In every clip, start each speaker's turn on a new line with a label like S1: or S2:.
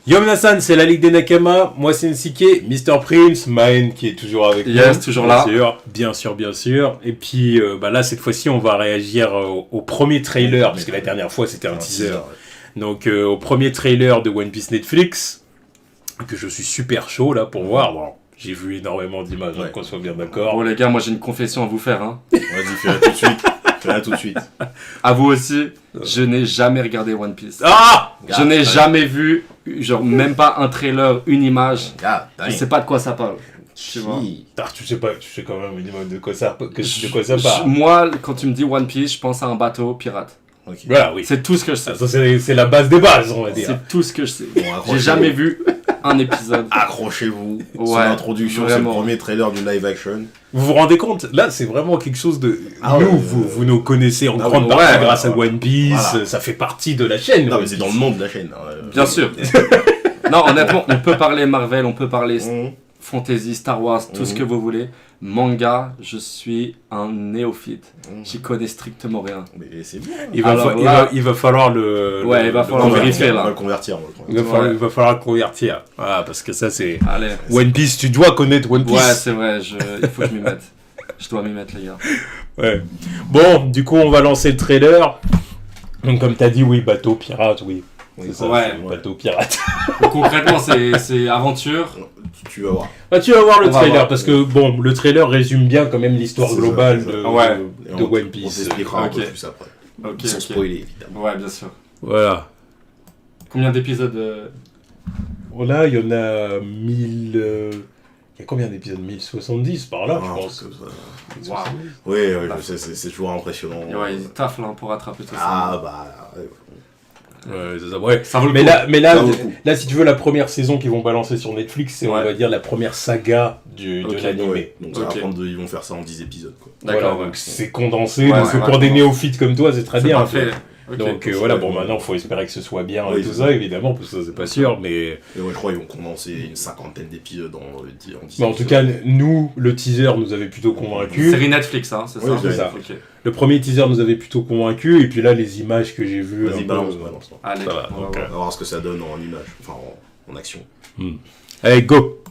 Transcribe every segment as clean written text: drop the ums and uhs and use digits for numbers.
S1: Yo Minasan, c'est la Ligue des Nakama, moi c'est Nsike, Mr. Prince, Maen qui est toujours avec nous.
S2: Yes, toujours là.
S1: Bien sûr. Et puis là, cette fois-ci, on va réagir au premier trailer, parce que la dernière fois, c'était un teaser. Donc, au premier trailer de One Piece Netflix, que je suis super chaud là pour voir. Bon, j'ai vu énormément d'images, qu'on soit bien d'accord.
S2: Bon les gars, moi j'ai une confession à vous faire.
S3: Vas-y, fais-la tout de suite. Fais-la tout de suite.
S2: À vous aussi, je n'ai jamais regardé One Piece.
S1: Ah,
S2: je n'ai jamais vu, genre même pas un trailer, une image. Je sais pas de quoi ça parle. Tu vois.
S1: Tu sais quand même minimum de quoi ça parle.
S2: Moi, quand tu me dis One Piece, je pense à un bateau pirate.
S1: Okay. Voilà, oui.
S2: C'est tout ce que je sais.
S1: Ça, c'est la base des bases, on va dire.
S2: C'est tout ce que je sais. Bon, j'ai jamais vu un épisode.
S3: Accrochez-vous. Son introduction, c'est le premier trailer du live action.
S1: Vous vous rendez compte? Là, c'est vraiment quelque chose de... vous nous connaissez en grande partie grâce à One Piece. Voilà. Ça fait partie de la chaîne.
S3: Non, mais c'est dans le nom de la chaîne.
S2: Bien sûr. Non, honnêtement, on peut parler Marvel, on peut parler fantasy, Star Wars, tout ce que vous voulez. Manga, je suis un néophyte. J'y connais strictement rien.
S3: Mais c'est bien.
S1: Il va falloir le...
S2: Ouais, il va falloir vérifier là.
S3: On va le convertir.
S1: Il va falloir le convertir. Ah, parce que ça, c'est...
S2: Allez.
S1: One Piece, tu dois connaître One Piece.
S2: Ouais, c'est vrai. Il faut que je m'y mette. Je dois m'y mettre, les gars.
S1: Ouais. Bon, du coup, on va lancer le trailer. Donc, comme t'as dit, oui, bateau, pirate, oui.
S2: C'est ça,
S1: bateau, pirate.
S2: Concrètement, c'est aventure.
S3: Tu vas voir.
S1: Bah, tu vas voir le trailer, parce que, bon, le trailer résume bien quand même l'histoire globale de One Piece.
S3: On t'expliquera un peu plus après. Sans spoiler, évidemment.
S2: Ouais, bien sûr.
S1: Voilà.
S2: Combien d'épisodes
S1: Là, il y en a 1000... Il y a combien d'épisodes? 1070 par là, je pense.
S3: Wow. Oui, je sais, c'est toujours impressionnant.
S2: Ouais, il taffe là pour rattraper tout ça.
S3: Ah bah...
S1: Ouais, c'est ça, ouais.
S2: Ça vaut le coup.
S1: Mais là, si tu veux, la première saison qu'ils vont balancer sur Netflix, c'est, on va dire, la première saga de l'anime.
S3: Ouais. Donc ça va prendre ils vont faire ça en 10 épisodes. Quoi.
S1: D'accord. Voilà, donc c'est condensé, donc pour des néophytes comme toi, c'est très bien.
S2: Parfait.
S1: Donc voilà, bon, maintenant, il faut espérer que ce soit bien et tout ça, évidemment, parce que ça, c'est pas sûr, mais...
S3: Et ouais, je crois qu'ils vont condenser une 50aine d'épisodes en 10
S1: en tout cas, nous, le teaser nous avait plutôt convaincus.
S2: Série Netflix, hein, c'est ça?
S1: C'est ça. Okay. Le premier teaser nous avait plutôt convaincus, et puis là, les images que j'ai vues...
S3: Vas-y, balance.
S2: Allez,
S3: on va voir ce que ça donne en image, enfin en action.
S1: Allez, go!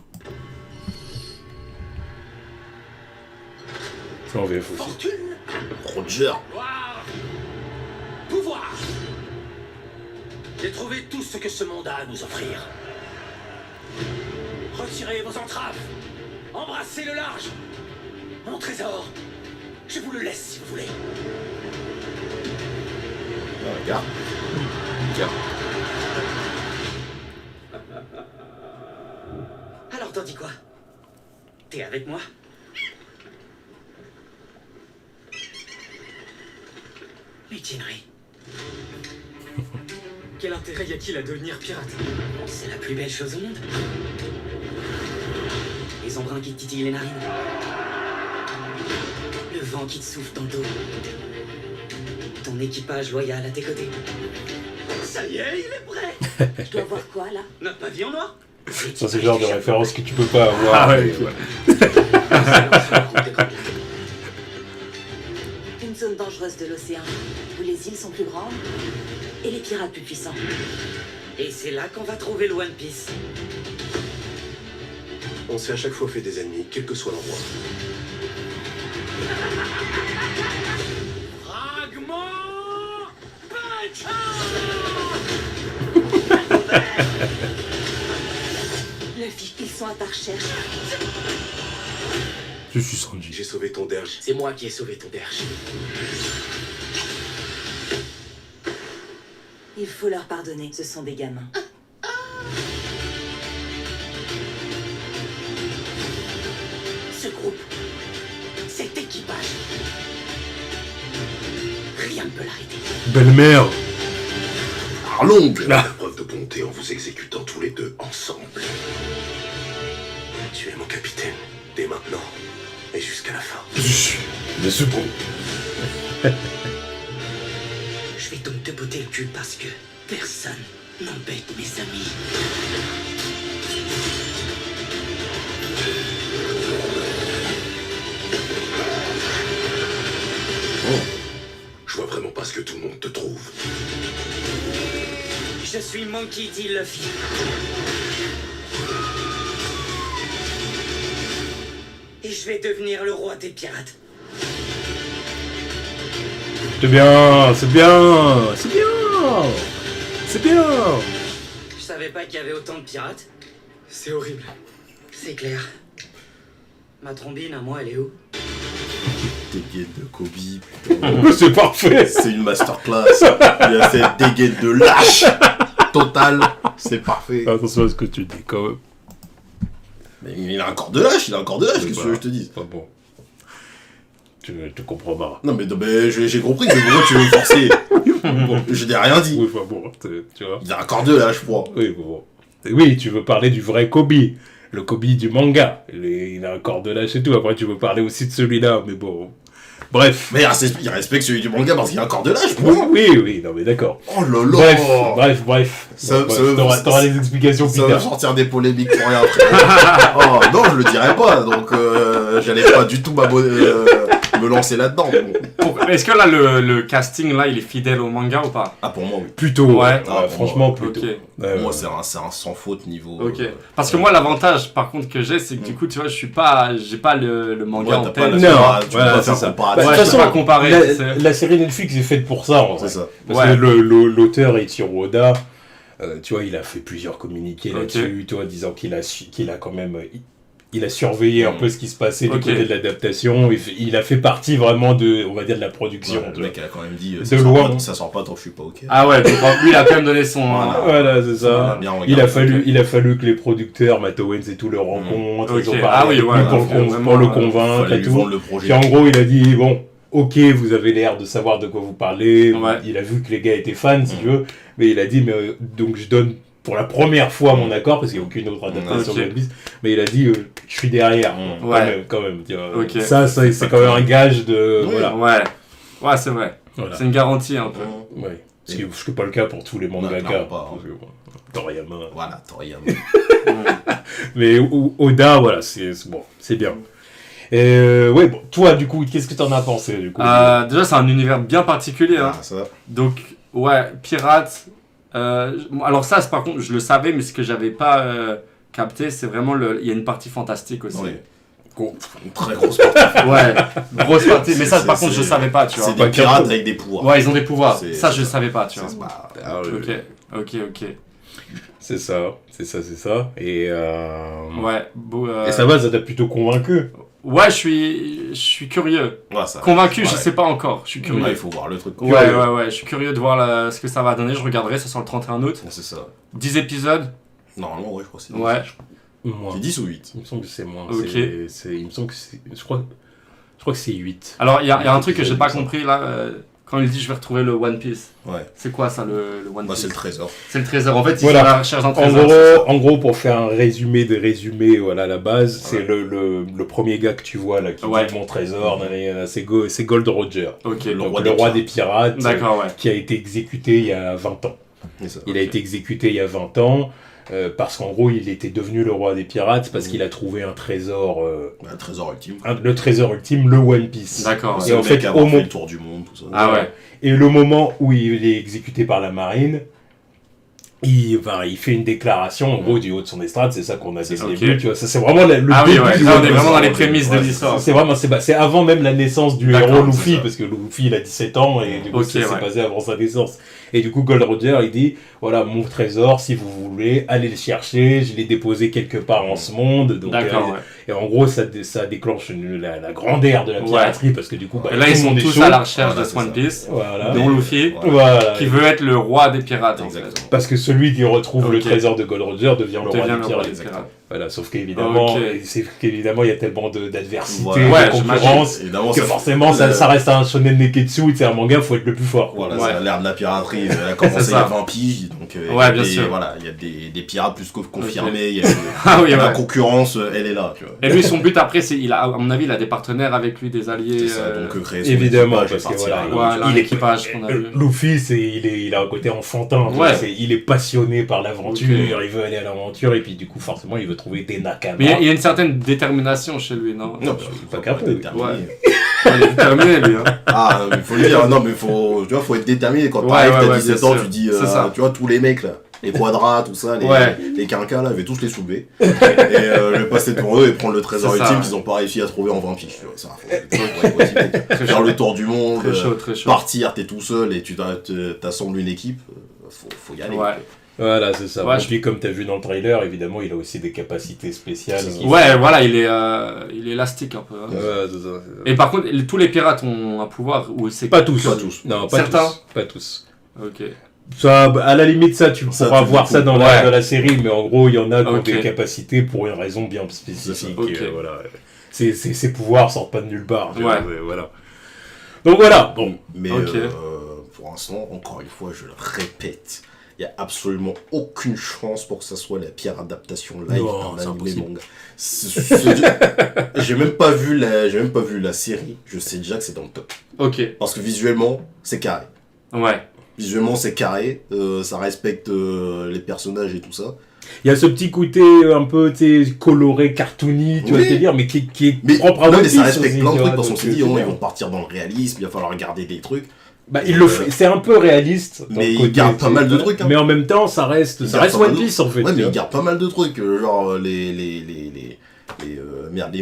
S1: C'est en VF aussi.
S3: Roger!
S4: Pouvoir. J'ai trouvé tout ce que ce monde a à nous offrir. Retirez vos entraves. Embrassez le large. Mon trésor. Je vous le laisse si vous voulez.
S3: Regarde.
S4: Alors t'en dis quoi? T'es avec moi? Mutinerie. Quel intérêt y a-t-il à devenir pirate? C'est la plus belle chose au monde. Les embruns qui te titillent les narines. Le vent qui te souffle dans le dos. Ton équipage loyal à tes côtés. Ça y est, il est prêt.
S5: Je dois voir quoi, là?
S4: Notre pavillon noir?
S1: Ça, c'est le genre de référence que tu peux pas avoir.
S2: Ah ouais,
S5: Une zone dangereuse de l'océan, où les îles sont plus grandes et les pirates plus puissants.
S4: Et c'est là qu'on va trouver le One Piece.
S6: On s'est à chaque fois fait des ennemis, quel que soit l'endroit.
S4: Fragment Punch.
S5: Luffy, ils sont à ta recherche.
S1: Je suis Sanji.
S6: J'ai sauvé ton derge.
S4: C'est moi qui ai sauvé ton derge.
S5: Il faut leur pardonner, ce sont des gamins.
S4: Ce groupe, cet équipage, rien ne peut l'arrêter.
S1: Belle-mère.
S3: Arlong.
S6: La preuve de bonté en vous exécutant tous les deux ensemble. Tu es mon capitaine, dès maintenant et jusqu'à la fin.
S3: Mais c'est bon.
S4: Je vais donc te botter le cul parce que personne n'embête mes amis.
S6: Je vois vraiment pas ce que tout le monde te trouve.
S4: Je suis Monkey D. Luffy. Et je vais devenir le roi des pirates.
S1: C'est bien, c'est bien, c'est bien, c'est bien.
S4: Je savais pas qu'il y avait autant de pirates. C'est horrible. C'est clair. Ma trombine, à moi, elle est où?
S3: Dégaine de Kobe, putain.
S1: C'est parfait.
S3: C'est une masterclass. Il y a cette dégaine de lâche totale. C'est parfait.
S1: Attention à ce que tu dis quand même.
S3: Mais il a un corps de lâche, qu'est-ce que tu veux que je te dise?
S1: Pas bon. Je te comprends pas.
S3: Non mais j'ai compris, mais pourquoi tu veux me forcer? Je n'ai rien dit.
S1: Oui, enfin bon, tu vois.
S3: Il a un corps de lâche, moi.
S1: Oui, bon. Oui, tu veux parler du vrai Kobe. Le Kobe du manga. Il a un corps de lâche et tout. Après, tu veux parler aussi de celui-là, mais bon. Bref.
S3: Mais il respecte celui du manga parce qu'il a un corps de lâche,
S1: Oui,
S3: moi.
S1: oui, non mais d'accord.
S3: Oh là là.
S1: Bref.
S3: Ça
S1: T'auras des explications plus
S3: Ça va
S1: tard.
S3: sortir des polémiques pour rien après. Oh non, je le dirais pas, donc j'allais pas du tout me lancer là-dedans. Bon.
S2: Est-ce que là, le casting, là, il est fidèle au manga ou pas?
S3: Ah, pour moi, oui.
S1: Plutôt,
S2: Ouais.
S1: franchement,
S2: Ok.
S1: plutôt.
S3: Pour moi, c'est un sans faute niveau.
S2: Ok. Parce que moi, l'avantage, par contre, que j'ai, c'est que du coup, tu vois, j'ai pas le manga en
S3: Ouais, t'as pas
S2: tête.
S3: la-
S1: Non,
S3: tu peux
S1: voilà,
S3: pas
S1: c'est
S3: faire
S1: ça.
S3: comparatif.
S1: Bah,
S2: Ouais,
S1: de toute
S2: je peux
S1: façon,
S2: pas comparer, c'est-
S1: la série Netflix est faite pour ça, en vrai.
S3: C'est ça.
S1: Parce
S2: Ouais.
S1: que l'auteur Eiichiro Oda, tu vois, il a fait plusieurs communiqués
S2: Ok.
S1: là-dessus, tu vois, disant qu'il a quand même... Il a surveillé un peu ce qui se passait du
S2: Ok.
S1: côté de l'adaptation. Il a fait partie vraiment de, on va dire, de la production.
S3: Ouais,
S1: tu
S3: le
S1: vois.
S3: mec, elle a quand même dit
S1: De loin.
S3: ça sort pas tant que je suis pas ok.
S2: Ah ouais, donc lui, il a quand même donné son...
S1: Voilà, c'est ça.
S3: Voilà, bien
S1: Il a
S3: regardé.
S1: fallu que les producteurs, Matt Owens et tout, le rencontrent. Ils
S2: Ok.
S1: ont parlé
S2: Ah oui,
S1: avec lui
S2: ouais,
S1: pour,
S2: vraiment,
S1: pour le convaincre
S3: Fallait
S1: et
S3: lui
S1: tout.
S3: vendre le projet.
S1: Puis en gros, il a dit, bon, ok, vous avez l'air de savoir de quoi vous parlez.
S2: Ouais.
S1: Il a vu que les gars étaient fans, si tu veux. Mais il a dit, mais donc je donne pour la première fois mon accord, parce qu'il n'y a aucune autre adaptation
S2: Ok.
S1: de One Piece. Mais il a dit, je suis derrière.
S2: Ouais.
S1: Quand même. Tu vois.
S2: Ok.
S1: Ça, c'est quand même un gage de...
S3: Oui.
S1: Voilà.
S2: Ouais, c'est vrai.
S1: Voilà.
S2: C'est une garantie, un peu.
S1: Ouais. Ce qui n'est pas le cas pour tous les mangakas.
S3: clairement pas, hein.
S1: Parce que, bon, Toriyama.
S3: Voilà, Toriyama.
S1: Mais Oda, voilà, c'est bon, c'est bien. Ouais, bon, toi, du coup, qu'est-ce que t'en as pensé, du coup
S2: Déjà, c'est un univers bien particulier. Hein.
S3: Ah, ça.
S2: Donc, ouais, pirates. Alors ça, par contre, je le savais, mais ce que j'avais pas capté, c'est vraiment il y a une partie fantastique aussi.
S3: Oui. Une très grosse partie.
S2: Ouais, grosse partie. Mais ça, par contre, je
S3: c'est-
S2: savais pas, tu vois.
S3: C'est des pirates avec des pouvoirs.
S2: Ouais, ils ont des pouvoirs.
S3: C'est-
S2: Ça,
S3: c'est
S2: je
S3: ça.
S2: savais pas, tu vois.
S3: C'est pas-
S1: Ah, oui,
S2: Ok.
S1: c'est ça. Et,
S2: Ouais,
S1: et ça va, ça t'a plutôt convaincu.
S2: Ouais, je suis curieux.
S3: Ouais, ça.
S2: Convaincu,
S3: Ouais.
S2: je sais pas encore. Je suis curieux.
S3: Ouais, il faut voir le truc.
S2: Ouais, je suis curieux de voir ce que ça va donner. Je regarderai, ça sort le 31 août.
S3: C'est ça.
S2: 10 épisodes.
S3: Normalement, ouais, je crois que c'est 10.
S2: Ouais.
S1: Moins.
S3: C'est 10 ou 8.
S1: Il me semble que c'est moins.
S2: Ok.
S1: Il me semble que c'est... Je crois que c'est 8.
S2: Alors, il y a un truc que j'ai
S3: épisodes
S2: pas
S3: comme ça.
S2: compris là. Quand il dit je vais retrouver le One Piece.
S3: Ouais.
S2: C'est quoi ça, le One
S3: Bah,
S2: Piece?
S3: c'est le trésor.
S2: C'est le trésor. En fait, ils
S1: Voilà.
S2: sont à la recherche d'un trésor.
S1: En gros, pour faire un résumé des résumés, voilà, la base, c'est le premier gars que tu vois là, qui
S2: Ouais.
S1: dit mon trésor, c'est Gold Roger.
S2: Ok,
S3: Le
S1: Donc,
S3: roi
S1: le
S3: des
S1: roi des pirates,
S2: d'accord, ouais.
S1: qui a été exécuté il y a 20 ans.
S3: C'est ça.
S1: Il a été exécuté il y a 20 ans, parce qu'en gros, il était devenu le roi des pirates, parce qu'il a trouvé un trésor,
S3: Un trésor ultime.
S1: le trésor ultime, le One Piece.
S2: D'accord.
S3: C'est
S1: Et
S3: le
S1: en
S3: mec
S1: fait,
S3: qui a
S1: au
S3: fait
S1: mo-
S3: le tour du monde, tout ça.
S2: Ah ouais.
S1: Et le moment où il est exécuté par la marine, il fait une déclaration, en gros, du haut de son estrade, c'est ça qu'on a dès le
S2: Ok.
S1: début, tu vois, ça c'est vraiment le
S2: Ah oui,
S1: début
S2: ouais.
S1: du
S2: Là, on
S1: One
S2: est
S1: Piece.
S2: vraiment dans les prémices de
S3: Ouais,
S2: l'histoire.
S1: C'est avant même la naissance du
S2: D'accord,
S1: héros
S3: c'est
S1: Luffy,
S3: ça.
S1: parce que Luffy il a 17 ans et du coup
S2: Ok,
S1: c'est
S2: ouais.
S1: passé avant sa naissance. Et du coup Gold Roger il dit voilà mon trésor si vous voulez allez le chercher, je l'ai déposé quelque part en ce monde. Donc,
S2: D'accord, ouais.
S1: et en gros ça déclenche la grande ère de la piraterie parce que du coup
S2: Et là, ils
S1: tout le
S2: sont
S1: monde est
S2: tous
S1: chaud.
S2: à la recherche
S3: Voilà,
S2: de ce
S3: c'est
S2: One
S3: ça.
S2: Piece,
S1: Voilà.
S2: dont Luffy,
S1: Voilà.
S2: qui veut être le roi des pirates. En fait.
S3: Exactement.
S1: Parce que celui qui retrouve le
S2: Ok.
S1: trésor de Gold Roger devient le roi
S2: Devient
S1: des
S2: le roi
S1: pirates.
S2: des pirates.
S1: Voilà, sauf qu'évidemment,
S2: Ok.
S1: il y a tellement d'adversité,
S3: Voilà.
S2: Ouais,
S1: de concurrence,
S3: Évidemment,
S1: que forcément ça reste un shonen neketsu, c'est un manga, faut être le plus fort.
S3: Voilà,
S2: Ouais.
S3: c'est l'ère de la piraterie. Elle a commencé
S2: C'est
S3: il y a
S2: ça.
S3: 20 piges. Donc, il y
S2: Ouais,
S3: a
S2: bien
S3: des,
S2: sûr.
S3: Voilà, il y a des pirates plus que confirmés. Il y a
S2: Ah oui,
S3: la
S2: ouais.
S3: concurrence, elle est là. Tu vois.
S2: Et lui, son but après, c'est, à mon avis, il a des partenaires avec lui, des alliés.
S3: C'est ça, donc créer son
S1: évidemment,
S3: équipage et
S1: parce que
S3: partir
S1: voilà,
S3: à-
S2: Ouais, l'équipage qu'on a vu.
S1: Luffy, il a un côté enfantin, tu
S2: Ouais.
S1: vois, il est passionné par l'aventure,
S2: Ok.
S1: il veut aller à l'aventure, et puis du coup, forcément, il veut trouver des nakamas.
S2: Mais il y a une certaine détermination chez lui, non?
S3: Non,
S1: pas
S3: faut
S1: capable.
S3: être déterminé.
S2: Ouais. Il est déterminé, lui. Hein.
S3: Ah, il faut le dire, non, mais faut être déterminé. Quand
S2: Ouais,
S3: t'arrives,
S2: ouais,
S3: t'as
S2: ouais,
S3: 17
S2: bien
S3: ans,
S2: sûr.
S3: tu dis,
S2: C'est ça.
S3: tu vois, tous les mecs là, les quadras, tout ça,
S2: Ouais.
S3: les quinquas, là, je vais tous les soulever. Et je vais passer devant eux et prendre le trésor
S2: C'est ça,
S3: ultime
S2: ouais.
S3: qu'ils ont pas réussi à trouver en 20 piges. Tu vois, ça, faire le tour du monde,
S2: Très chaud, très chaud.
S3: partir, t'es tout seul et tu t'assembles une équipe, faut y aller.
S2: Ouais.
S1: Voilà, c'est ça.
S2: Ouais,
S1: Et puis, comme tu as vu dans le trailer, évidemment, il a aussi des capacités spéciales.
S3: C'est ça.
S1: qui-
S2: Ouais, voilà, il est élastique un peu. Hein.
S1: Ouais, c'est ça.
S2: Et par contre, tous les pirates ont un pouvoir où c'est
S1: Pas tous.
S3: Pas tous.
S1: Non, pas
S2: Certains.
S1: tous. Pas tous.
S2: Ok.
S1: Ça, à la limite, ça, tu
S3: Ça,
S1: pourras
S3: tu
S1: voir
S3: le
S1: ça dans
S2: ouais.
S1: dans la série, mais en gros, il y en a qui ont
S2: Ok.
S1: des capacités pour une raison bien spécifique.
S2: Ok.
S1: Voilà. Ces pouvoirs sortent pas de nulle part. tu vois,
S2: Ouais.
S1: voilà. Donc voilà. Bon.
S3: Mais
S2: Ok.
S3: pour l'instant, encore une fois, je le répète, il n'y a absolument aucune chance pour que ça soit la pire adaptation live
S1: Non,
S3: d'un
S1: c'est
S3: anime
S1: impossible.
S3: manga. J'ai même pas vu la série, je sais déjà que c'est dans le top.
S2: Ok.
S3: Parce que visuellement, c'est carré.
S2: Ouais.
S3: Visuellement, c'est carré, ça respecte les personnages et tout ça.
S1: Il y a ce petit côté un peu coloré, cartoony, tu
S3: Oui.
S1: vas te dire, mais qui est
S3: Mais,
S1: propre à
S3: non,
S1: One
S3: mais ça
S1: Piece
S3: respecte
S1: aussi,
S3: plein de
S1: tu
S3: trucs
S1: vois,
S3: parce qu'on
S1: donc,
S3: s'est dit,
S1: c'est
S3: oh, ils
S1: bien.
S3: vont partir dans le réalisme, il va falloir regarder des trucs.
S1: Bah, c'est un peu réaliste. dans
S3: Mais
S1: le
S3: il
S1: côté,
S3: garde pas
S1: tu-
S3: mal de trucs, hein.
S1: Mais en même temps, ça reste
S3: Il garde pas
S1: One
S3: mal de-
S1: Piece en fait.
S3: Ouais,
S1: tu
S3: mais
S1: vois.
S3: il garde pas mal de trucs, genre les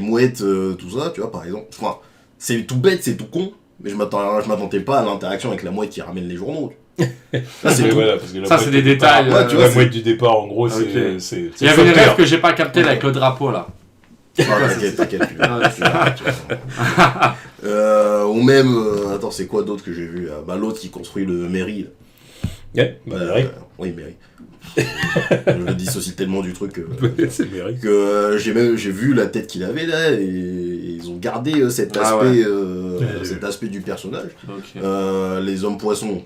S3: mouettes, tout ça, tu vois, par exemple. Enfin, c'est tout bête, c'est tout con, mais je m'attendais pas à l'interaction avec la mouette qui ramène les journaux. Là, c'est
S1: Mais
S3: tout.
S1: voilà, parce que la
S2: Ça,
S1: mouette
S2: c'est des
S1: du départ-
S2: détails,
S3: ouais, tu
S1: la
S3: vois, c'est-
S1: mouette du départ, en gros,
S2: Ok.
S1: c'est
S2: Il y avait une
S1: sauveteur.
S2: rêve que j'ai pas capté là, avec le drapeau là.
S3: Ah, t'inquiète, tu verras,
S2: Ouais,
S3: tu verras, tu verras. Ou même, attends, c'est quoi d'autre que j'ai vu là Bah, l'autre qui construit le mairie. Là.
S1: Ouais, bah, Mary.
S3: Oui, mairie. Je le dissocie tellement du truc
S1: C'est Mary.
S3: que j'ai vu la tête qu'il avait là et ils ont gardé cet
S2: Ah
S3: aspect
S1: Ouais,
S3: cet aspect du personnage.
S2: Ok.
S3: Les hommes poissons,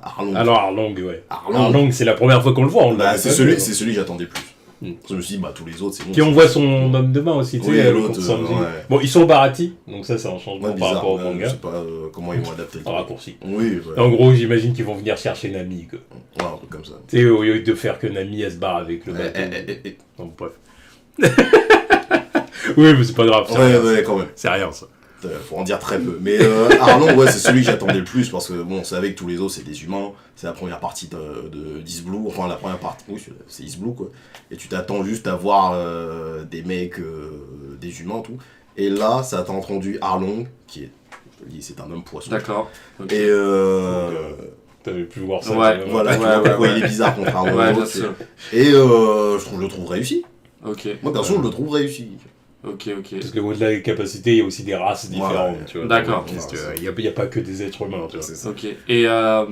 S3: Arlong.
S1: Alors Arlong, ouais.
S3: Arlong,
S1: Arlong, c'est la première fois qu'on le voit. On
S3: bah,
S1: l'avait
S3: c'est
S1: pas
S3: celui
S1: vu,
S3: que j'attendais le plus.
S1: Mm.
S3: Je me suis dit, bah tous les autres c'est bon.
S1: Puis on voit son homme de main aussi, tu
S3: Oui,
S1: sais,
S3: l'autre,
S1: contre Sanji.
S3: ouais.
S1: Bon, ils sont Bharati, donc ça c'est un changement
S3: Ouais,
S1: par
S3: bizarre,
S1: rapport au
S3: ouais,
S1: manga.
S3: je sais pas comment ils vont adapter le
S1: Un
S3: truc.
S1: raccourci.
S3: Oui, ouais.
S1: En gros, j'imagine qu'ils vont venir chercher Nami, quoi.
S3: Ouais, un truc comme ça.
S1: Tu sais, au lieu de faire que Nami, elle se barre avec le bateau. Donc, bref. Oui, mais c'est pas grave, c'est rien.
S3: Ouais, quand même.
S1: C'est rien, ça.
S3: Faut en dire très peu. Mais Arlong, ouais, c'est celui que j'attendais le plus parce que bon, on savait que tous les autres c'est des humains. C'est la première partie de Is Blue, enfin la première partie, oui, c'est Is Blue quoi. Et tu t'attends juste à voir des mecs, des humains, tout. Et là, ça t'a entendu Arlong, qui est, je dis, c'est un homme poisson.
S2: D'accord. Ok.
S3: Et
S1: T'avais pu voir ça.
S2: Ouais,
S3: voilà, tu
S2: ouais,
S3: vois
S2: ouais,
S3: pourquoi
S2: ouais.
S3: il est bizarre contrairement
S2: Ouais,
S3: aux
S2: bien
S3: autres.
S2: sûr.
S3: Et je le trouve réussi.
S2: Ok.
S3: Moi perso, je le trouve réussi.
S2: Ok, ok.
S1: Parce que au-delà des capacités, il y a aussi des races différentes,
S3: Ouais.
S1: tu vois.
S2: D'accord.
S1: Donc, il y a pas que des êtres humains, tu vois.
S3: C'est ça.
S2: Ok. Et là,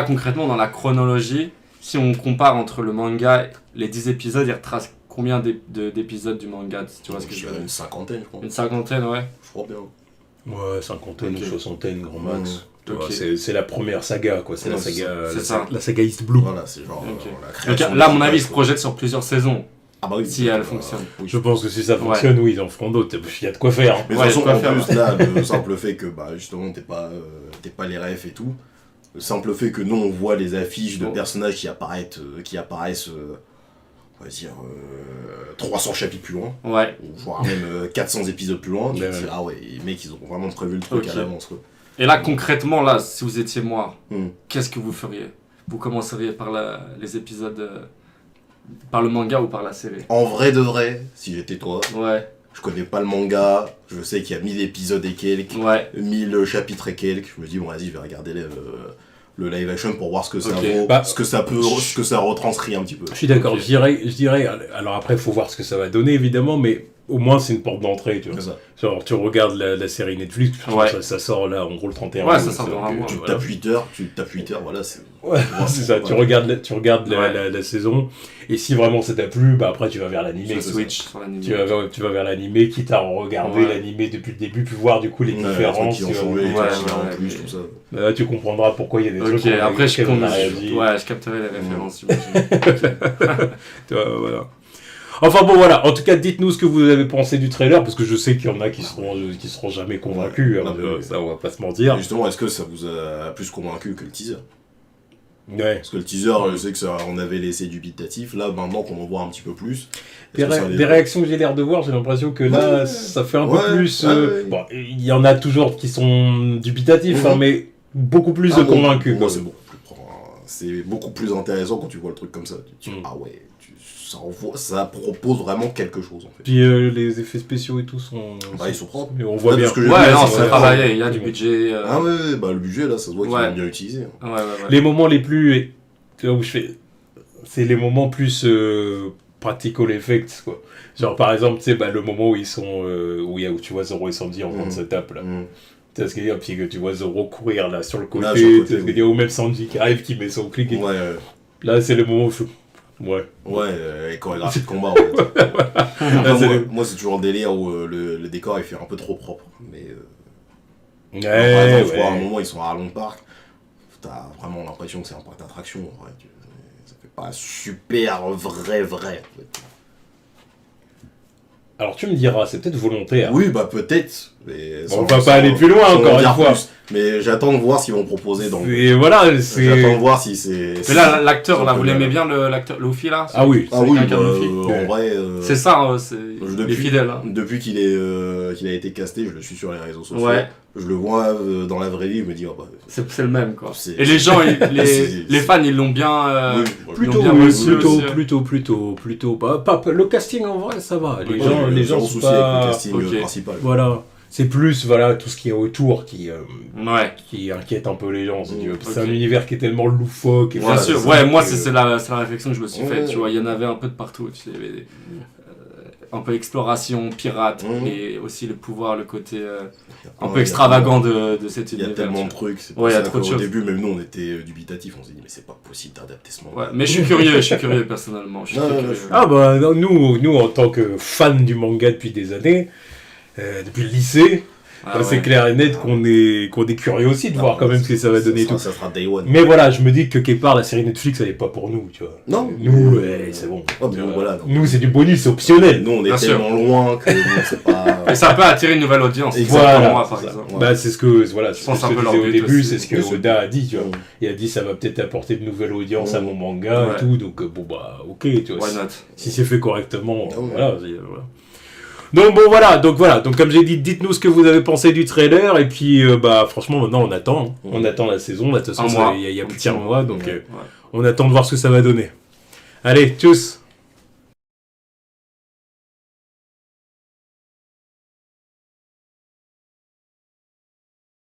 S2: concrètement, dans la chronologie, si on compare entre le manga, les 10 épisodes, il retrace combien d'épisodes du manga? Tu vois ce que je veux dire?
S3: Une cinquantaine, je crois.
S2: Une cinquantaine, ouais.
S3: Je crois bien.
S1: Ouais, cinquantaine
S2: Ok.
S1: ou soixantaine, grand max.
S3: Ouais.
S1: Tu vois,
S2: Ok.
S1: c'est la première saga, quoi. C'est
S3: Ouais,
S1: la
S3: c'est
S1: saga,
S2: ça. C'est ça.
S1: la saga East Blue.
S3: Voilà, c'est genre
S2: Ok.
S3: la
S2: Donc
S3: création.
S2: là, à mon
S3: de
S2: avis, il se
S3: quoi.
S2: projette sur plusieurs saisons.
S3: Ah bah oui.
S2: si elle fonctionne.
S3: Oui.
S1: Je pense que si ça fonctionne, oui, ils en feront d'autres. Il y a de quoi faire.
S3: Mais de
S2: Ouais,
S3: toute façon,
S2: quoi
S3: en
S2: faire,
S3: plus, là, le simple fait que, bah, justement, t'es pas les refs et tout, le simple fait que nous, on voit les affiches de
S2: Bon.
S3: personnages qui apparaissent, on va dire, 300 chapitres plus loin,
S2: Ouais.
S3: ou voire même 400 épisodes plus loin, tu te
S1: Ouais.
S3: dis, ah ouais, les mecs, ils ont vraiment prévu le truc
S2: Ok.
S3: à l'avance, quoi.
S2: Et là, concrètement, là, si vous étiez moi,
S3: Hmm.
S2: qu'est-ce que vous feriez? Vous commenceriez par les épisodes, par le manga ou par la série?
S3: En vrai de vrai, si j'étais toi,
S2: Ouais,
S3: je connais pas le manga, je sais qu'il y a 1000 épisodes et quelques,
S2: ouais,
S3: 1000 chapitres et quelques, je me dis, bon, vas-y, je vais regarder le live action pour voir ce que ça
S2: Ok.
S3: vaut,
S1: Bah,
S3: ce que ça retranscrit un petit peu.
S1: Je suis d'accord,
S2: Ok.
S1: je dirais, alors après, il faut voir ce que ça va donner, évidemment, mais au moins, c'est une porte d'entrée, tu vois.
S3: C'est ça.
S1: Genre, tu regardes la série Netflix,
S2: Ouais.
S1: ça sort là, en gros, le 31
S2: Ouais,
S1: août,
S2: ça sort dans un mois.
S3: Tu
S1: voilà.
S3: tapes 8 heures, voilà, c'est...
S1: Ouais, c'est ça, tu regardes
S2: Ouais.
S1: la saison, et si vraiment ça t'a plu, bah après, tu vas vers l'animé.
S2: je
S1: quoi.
S2: switch sur l'anime.
S1: Tu vas vers l'animé, quitte à regarder
S2: Ouais.
S1: l'animé depuis le début, puis voir du coup les
S3: Ouais, les trucs
S1: différences.
S3: qui ont
S1: tu vois.
S3: changé, les
S2: Ouais,
S3: trucs qui
S2: ouais,
S3: en
S2: ouais,
S3: plus,
S2: mais-
S3: tout ça.
S1: Là, tu comprendras pourquoi il y a des
S2: Ok,
S1: trucs
S2: après,
S1: auxquels on a réagi.
S2: ouais, je capterai les références, j'imagine.
S1: Tu vois, voilà. Enfin bon, voilà. En tout cas, dites-nous ce que vous avez pensé du trailer, parce que je sais qu'il y en a qui seront jamais convaincus.
S3: Ouais.
S1: hein,
S3: Non, mais-
S1: ça, on va pas se mentir.
S3: Justement, est-ce que ça vous a plus convaincu que le teaser?
S1: Ouais.
S3: Parce que le teaser, je sais que ça, on avait laissé dubitatif, là, maintenant qu'on en voit un petit peu plus...
S1: Des,
S3: est-ce que ça les-
S1: des réactions que j'ai l'air de voir, j'ai l'impression que là,
S3: Ouais.
S1: ça fait un
S3: Ouais,
S1: peu plus.
S3: ouais.
S1: Bon, il y en a toujours qui sont dubitatifs,
S3: Mhm.
S1: hein, mais beaucoup plus
S3: Ah, bon,
S1: convaincus.
S3: Moi,
S1: quoi.
S3: c'est beaucoup plus... c'est beaucoup plus intéressant quand tu vois le truc comme ça. Tu ah ouais, ça propose vraiment quelque chose en fait.
S1: Puis les effets spéciaux et tout sont...
S3: Ils sont propres.
S1: On voit bien.
S2: Ouais, non, c'est travaillé, il y a du budget.
S3: Ah ouais, bah le budget là, ça se voit qu'ils l'ont bien utilisé.
S2: Ouais.
S1: Les moments les plus... où je fais... C'est les moments plus practical effects, quoi. Genre par exemple, tu sais, le moment où ils sont... où tu vois Zoro et Sanji en train de se taper, là. Tu sais ce qu'il y a, puis que tu vois Zoro courir là sur le côté, tu sais ce qu'il y a, ou même Sanji qui arrive, qui met son clic. Et... Là, c'est le moment où je... Ouais,
S3: les chorégraphies de combat en fait. Moi, c'est toujours un délire où le décor il fait un peu trop propre. Mais par exemple, à un moment, ils sont à Lone Park, t'as vraiment l'impression que c'est un parc d'attraction. En vrai. Ça fait pas super vrai en fait.
S1: Alors tu me diras, c'est peut-être volontaire.
S3: Oui, peut-être. Mais
S1: on va pas aller plus loin encore une fois.
S3: Mais j'attends de voir ce qu'ils vont proposer dans.
S1: Et voilà,
S3: j'attends de voir si c'est.
S2: Mais là, l'acteur, là, vous l'aimez bien, l'acteur Luffy là?
S1: Ah oui.
S3: En vrai.
S2: C'est ça, il est fidèle.
S3: Depuis qu'il a été casté, je le suis sur les réseaux sociaux.
S2: Ouais.
S3: Je le vois dans la vraie vie, je me dis
S2: c'est le même quoi. Et les gens, les fans, ils l'ont bien.
S1: Plutôt. Pas le casting en vrai, ça va. Les gens sont pas.
S3: Avec le casting principal.
S1: Voilà. C'est plus tout ce qui est autour qui inquiète un peu les gens. C'est un univers qui est tellement loufoque.
S2: Bien sûr. Ouais, moi c'est la réflexion que je me suis faite. Tu vois, il y en avait un peu de partout. Tu sais, un peu exploration, pirate, et aussi le pouvoir, le côté un peu extravagant de cet univers.
S3: Il y a tellement de trucs.
S2: Ouais, il y a trop de choses.
S3: Au début, même nous, on était dubitatifs. On s'est dit, mais c'est pas possible d'adapter ce manga.
S2: Ouais, mais je suis curieux personnellement.
S1: Nous, en tant que fans du manga depuis des années, depuis le lycée, c'est clair et net qu'on est curieux aussi de voir quand même ce que ça va donner.
S3: Ça sera Day One.
S1: Mais voilà, je me dis que quelque part la série Netflix elle est pas pour nous, tu vois.
S3: Non.
S1: Nous, c'est bon. Nous c'est du bonus, c'est optionnel.
S3: Nous on est tellement loin que c'est pas.
S2: Et ça peut attirer une nouvelle audience.
S1: Voilà.
S2: Moi, par exemple.
S1: C'est ce que je pense un peu au début, c'est ce que
S2: aussi.
S1: Oda a dit, tu vois. Il a dit ça va peut-être apporter de nouvelles audiences à mon manga et tout, donc ok, tu vois. Si c'est fait correctement, voilà. Donc donc comme j'ai dit, dites-nous ce que vous avez pensé du trailer, et puis franchement maintenant on attend la saison, là de toute façon il y a plus qu'un mois, donc on attend de voir ce que ça va donner. Allez, tchuss.